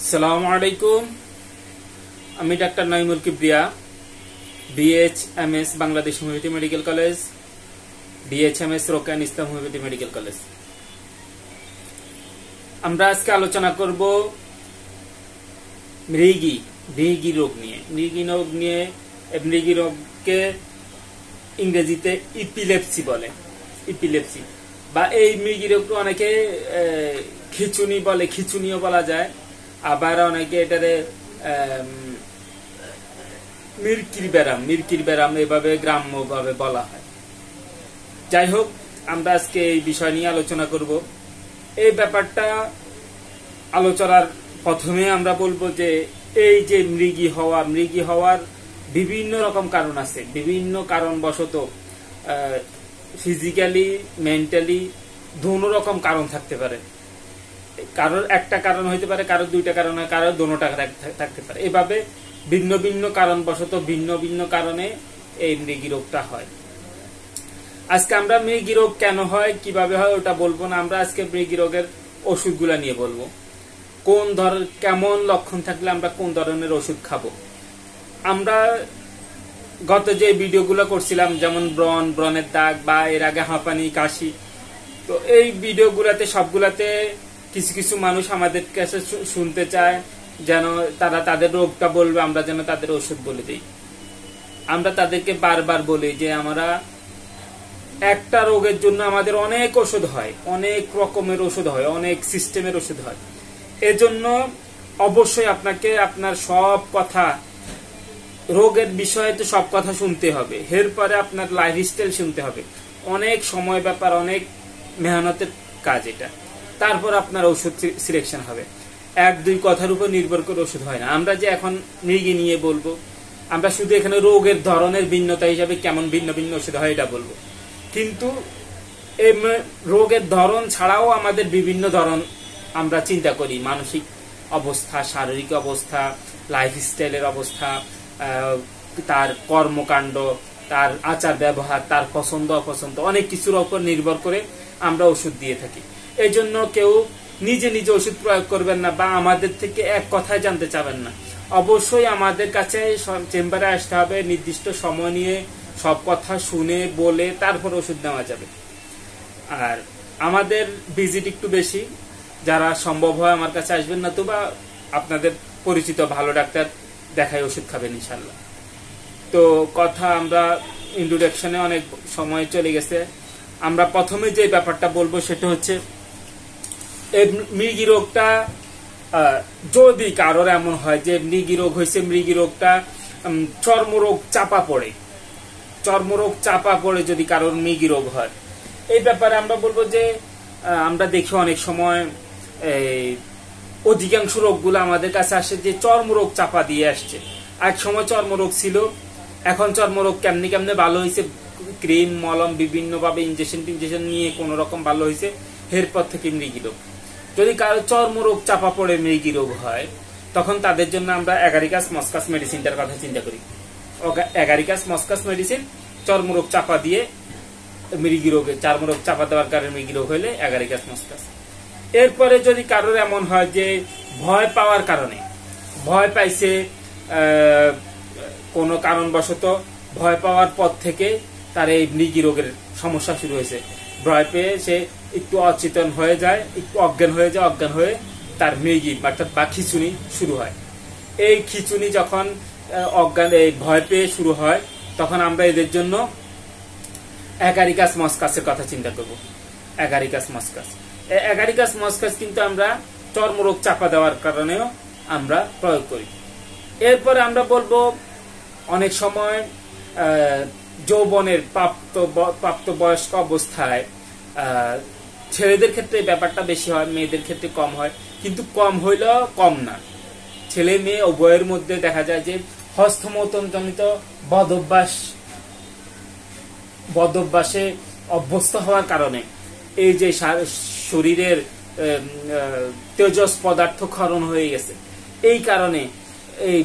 আসসালামু আলাইকুম। আমি doctor Naimul Kibria, BHMS Bangladesh homeopathy medical college, BHMS রোকেয়ান ইসলাম হোমিওপ্যাথি মেডিকেল কলেজ। আমরা আজকে আলোচনা করব মৃগী রোগ নিয়ে। মৃগী রোগকে ইংরেজিতে ইপিলেপসি বলে। ইপিলেপসি বা এই মৃগী রোগকে অনেকে খিচুনি বলে, খিচুনিও বলা যায়। আবার অনেকে এটারে মির্কির ব্যারাম এভাবে গ্রাম্যভাবে বলা হয়। যাই হোক, আমরা আজকে এই বিষয় নিয়ে আলোচনা করব। এই ব্যাপারটা আলোচনার প্রথমে আমরা বলবো যে এই যে মৃগী হওয়ার বিভিন্ন রকম কারণ আছে। বিভিন্ন কারণবশত ফিজিক্যালি, মেন্টালি দোনো রকম কারণ থাকতে পারে। কারোর একটা কারণ হইতে পারে, কারোর দুইটা কারণ হয়, কারোর দোনোটা থাকতে পারে। এভাবে ভিন্ন ভিন্ন কারণবশত ভিন্ন ভিন্ন কারণে এই মৃগী রোগটা হয়। আজকে আমরা মৃগী রোগ কেন হয়, কিভাবে হয় ওটা বলবো না। আমরা আজকে মৃগী রোগের ওষুধগুলা নিয়ে বলবো। কেমন লক্ষণ থাকলে আমরা কোন ধরনের ওষুধ খাবো। আমরা গত যে ভিডিওগুলো করছিলাম, যেমন ব্রণের দাগ বা এর আগে হাঁপানি, কাশি, তো এই ভিডিওগুলাতে সবগুলাতে কিছু কিছু মানুষ আমাদের কাছে শুনতে চায় যেন তারা তাদের রোগটা বলবে, আমরা যেন তাদের ওষুধ বলে দিই। আমরা তাদেরকে বারবার বলি যে আমরা একটা রোগের জন্য আমাদের অনেক ওষুধ হয়, অনেক রকমের ওষুধ হয়, অনেক সিস্টেমের ওষুধ হয়। এজন্য অবশ্যই আপনাকে আপনার সব কথা, রোগের বিষয়ে তো সব কথা শুনতে হবে, এরপরে আপনার লাইফস্টাইল শুনতে হবে। অনেক সময় ব্যাপার, অনেক মেহনতের কাজ এটা। তারপর আপনার ওষুধ সিলেকশন হবে। এক দুই কথার উপর নির্ভর করে ওষুধ হয় না। আমরা যে এখন মৃগী নিয়ে বলবো, আমরা শুধু এখানে রোগের ধরনের ভিন্নতা হিসাবে কেমন ভিন্ন ভিন্ন ওষুধ হয় এটা বলবো। কিন্তু এই রোগের ধরন ছাড়াও আমাদের বিভিন্ন ধরন আমরা চিন্তা করি। মানসিক অবস্থা, শারীরিক অবস্থা, লাইফস্টাইলের অবস্থা, তার কর্মকাণ্ড, তার আচার ব্যবহার, তার পছন্দ অপছন্দ, অনেক কিছুর উপর নির্ভর করে আমরা ওষুধ দিয়ে থাকি। এই জন্য কেউ নিজে নিজে ওষুধ প্রয়োগ করবেন না বা আমাদের থেকে এক কথায় জানতে চাবেন না। অবশ্যই আমাদের কাছে চেম্বারে আসতে হবে, নির্দিষ্ট সময় নিয়ে সব কথা শুনে বলে তারপর ওষুধ নেওয়া যাবে। আর আমাদের ভিজিট একটু বেশি, যারা সম্ভব হয় আমার কাছে আসবেন না, তো বা আপনাদের পরিচিত ভালো ডাক্তার দেখায় ওষুধ খাবেন ইনশাল্লাহ। তো কথা আমরা ইন্ট্রোডাকশনে অনেক সময় চলে গেছে। আমরা প্রথমে যে ব্যাপারটা বলবো সেটা হচ্ছে এই মৃগী রোগটা যদি কারোর এমন হয় যে মৃগী রোগ হয়েছে, মৃগী রোগটা চর্মরোগ চাপা পড়ে যদি কারোর মৃগী রোগ হয়, এই ব্যাপারে আমরা বলবো যে আমরা দেখি অনেক সময় অধিকাংশ রোগগুলো আমাদের কাছে আসে যে চর্মরোগ চাপা দিয়ে আসছে। এক সময় চর্মরোগ ছিল, এখন চর্মরোগ কেমনে ভালো হয়েছে, ক্রিম মলম বিভিন্ন ভাবে ইনজেকশন নিয়ে কোন রকম ভালো হয়েছে, এরপর থেকে মৃগী রোগ। যদি কারো চর্মরোগ চাপা পড়ে মৃগী রোগ হয়, তখন তাদের জন্য আমরা অ্যাগারিকাস মস্কাস মেডিসিনটার কথা চিন্তা করি। অ্যাগারিকাস মস্কাস মেডিসিন চর্মরোগ চাপা দিয়ে মৃগী রোগে, চর্মরোগ চাপা দেওয়ার কারণে মৃগী রোগ হলে অ্যাগারিকাস মস্কাস। এরপরে যদি কারোর এমন হয় যে ভয় পাওয়ার কারণে, ভয় পাইছে কোনো কারণবশত, ভয় পাওয়ার পর থেকে তার এই মৃগী রোগের সমস্যা শুরু হয়েছে। ভয় পেয়ে সে একটু অচেতন হয়ে যায়, একটু অজ্ঞান হয়ে তার মৃগী বা খিচুনি শুরু হয়। এই খিচুনি যখন ভয় পেয়ে শুরু হয়, তখন আমরা এদের জন্য অ্যাগারিকাস মস্কাসের কথা চিন্তা করব। অ্যাগারিকাস মস্কাস কিন্তু আমরা চর্মরোগ চাপা দেওয়ার কারণেও আমরা প্রয়োগ করি। এরপরে আমরা বলবো অনেক সময় যৌবনের প্রাপ্তবয়স্ক অবস্থায় ছেলেদের ক্ষেত্রে ব্যাপারটা বেশি হয়, মেয়েদের ক্ষেত্রে কম হয়। কিন্তু কম হইলেও কম না, ছেলে মেয়ে উভয়ের মধ্যে দেখা যায় যে হস্তমৈথুন জনিত বদভ্যাসে অভ্যস্ত হওয়ার কারণে এই যে শরীরের তেজস পদার্থ ক্ষরণ হয়ে গেছে, এই কারণে এই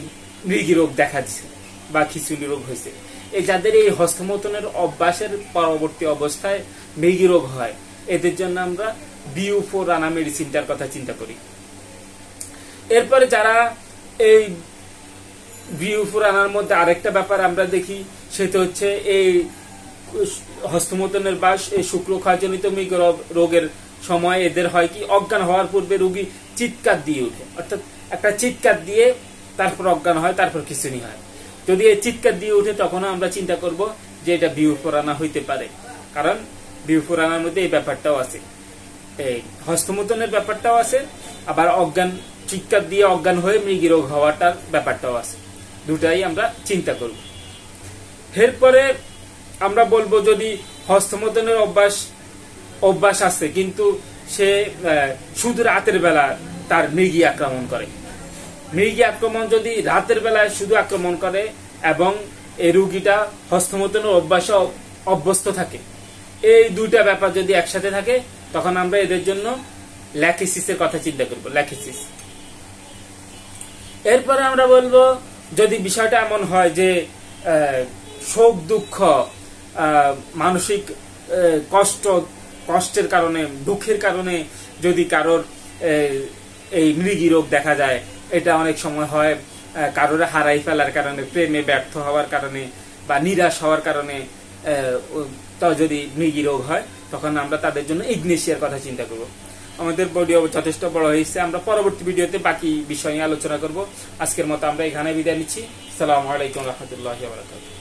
মৃগী রোগ দেখা দিচ্ছে বা খিচুনি রোগ হয়েছে। এই যাদের এই হস্তমৈথুনের অভ্যাসের পরবর্তী অবস্থায় মৃগী রোগ হয়, এদের জন্য আমরা BU4 রানা মেডিসিনটার কথা চিন্তা করি। এরপরে যারা এই বিউফোর আনার মধ্যে আরেকটা ব্যাপার আমরা দেখি, সেটা হচ্ছে এই হস্তমৈথুনের বা এই শুক্রক্ষয়জনিত মৃগ রোগের সময় এদের হয় কি, অজ্ঞান হওয়ার পূর্বে রোগী চিৎকার দিয়ে ওঠে, অর্থাৎ একটা চিৎকার দিয়ে তারপর অজ্ঞান হয়, তারপর খিঁচুনি হয়। যদি এই চিৎকার দিয়ে ওঠে তখন আমরা চিন্তা করব যে এটা বিউফোর আনা হইতে পারে, কারণ বিউফোর আনার মধ্যে এই ব্যাপারটাও আছে, এই হস্তমৈথুনের ব্যাপারটাও আছে, আবার অজ্ঞান চিৎকার দিয়ে অজ্ঞান হয়ে মৃগী রোগ হওয়াটার ব্যাপারটাও আছে, দুটাই আমরা চিন্তা করব। এরপরে আমরা বলবো যদি হস্তমৈথুনের অভ্যাস আছে কিন্তু সে শুধু রাতের বেলা তার মৃগী আক্রমণ করে, মৃগী আক্রমণ যদি রাতের বেলায় শুধু আক্রমণ করে এবং এই রোগীটা হস্তমৈথুনের অভ্যাসে অভ্যস্ত থাকে, এই দুইটা ব্যাপার যদি একসাথে থাকে তখন আমরা এদের জন্য ল্যাকিসিসের কথা চিন্তা করব, ল্যাকিসিস। এরপরে আমরা বলবো যদি বিষয়টা এমন হয় যে শোক দুঃখ, মানসিক কষ্টের কারণে, দুঃখের কারণে যদি কারোর এই মৃগী রোগ দেখা যায়, এটা অনেক সময় হয় কারোর হারাই ফেলার কারণে, প্রেমে ব্যর্থ হওয়ার কারণে বা নিরাশ হওয়ার কারণে যদি মৃগী রোগ হয়, তখন আমরা তাদের জন্য ইগনেশিয়ার কথা চিন্তা করব। আমাদের ভিডিও যথেষ্ট বড় হয়েছে, আমরা পরবর্তী ভিডিওতে বাকি বিষয় নিয়ে আলোচনা করব। আজকের মতো আমরা এখানে বিদায় নিচ্ছি। আসসালামু আলাইকুম ওয়া রাহমাতুল্লাহি ওয়া বারাকাতুহু।